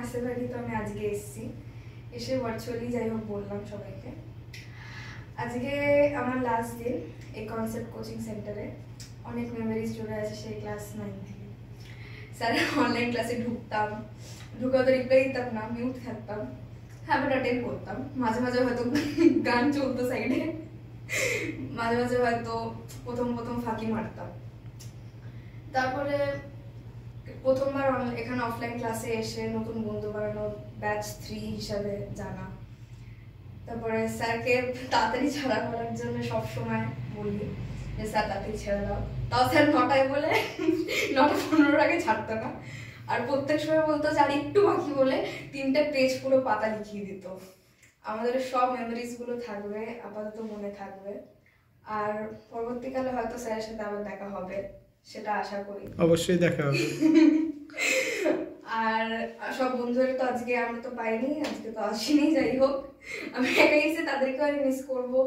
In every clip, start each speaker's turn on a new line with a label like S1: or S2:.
S1: আসতে পারি, তো আমি আজকে এসেছি, এসে ভার্চুয়ালি যাই হোক বললাম সবাইকে। আজকে আমার লাস্ট দিন এই কনসেপ্ট কোচিং সেন্টারে। অনেক মেমোরিজ জুড়ে আছে সেই ক্লাস 9 থেকে। স্যারের অনলাইন ক্লাসে ঢুকতাম, ঢুকে তো রিপ্লাই দিতাম না, মিউট থাকতাম, হ্যাবিট অ্যাটেন্ড করতাম। মাঝে মাঝে হয়তো গান চলতো সাইডে, মাঝে মাঝে হয়তো প্রথম ফাঁকি মারতাম। তারপরে প্রথমবার এখানে অফলাইন ক্লাসে এসে নতুন বন্ধু বানানো, ব্যাচ 3 হিসাবে জানা। তারপরে স্যারকে তাড়াতাড়ি ছাড়া করার জন্য সবসময় বলি যে স্যার তাড়াতাড়ি ছেড়ে দাও, তাও স্যার 9টায় বলে 9:15 আগে ছাড়তো না। আর প্রত্যেক সময় বলতো যে আর একটু বাকি বলে 3টে পেজ পুরো পাতা লিখিয়ে দিত। আমাদের সব মেমোরিজ গুলো থাকবে, আপাতত মনে থাকবে। আর পরবর্তীকালে হয়তো স্যারের সাথে আবার দেখা হবে, সেটা আশা করি।
S2: অবশ্যই দেখা হবে।
S1: আর সব বন্ধুদের তো আজকে আমরা তো পাইনি, আজকে তো আসেনি। যাই হোক, আমি একাই এসে তাদেরকে আমি মিস করবো।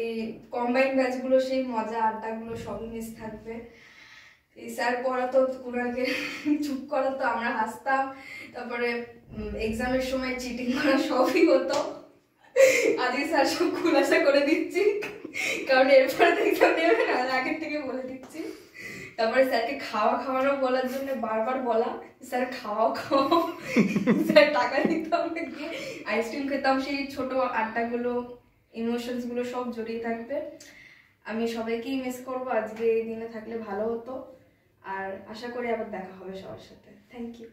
S1: এই কম্বাইন ব্যাচগুলো, সেই মজা আড্ডাগুলো সবই মিস থাকবে। এই স্যার পড়াতো, কুণালকে চুপ করাতো, আমরা হাসতাম। তারপরে এক্সামের সময় চিটিং করা সবই হতো। আজকে স্যার সব খুলাসা করে দিচ্ছি, কারণ এরপরে তো এক্সাম নেবে না, আগের থেকে বলে দিচ্ছি। তারপরে স্যারকে খাওয়ানো বলার জন্য বারবার বলা, স্যার খাওয়াও। স্যার টাকা দিতাম, গিয়ে আইসক্রিম খেতাম। সেই ছোট আড্ডাগুলো, ইমোশনস গুলো সব জড়িয়ে থাকবে। আমি সবাইকেই মিস করবো। আজকে এই দিনে থাকলে ভালো হতো। আর আশা করি আবার দেখা হবে সবার সাথে। Thank you.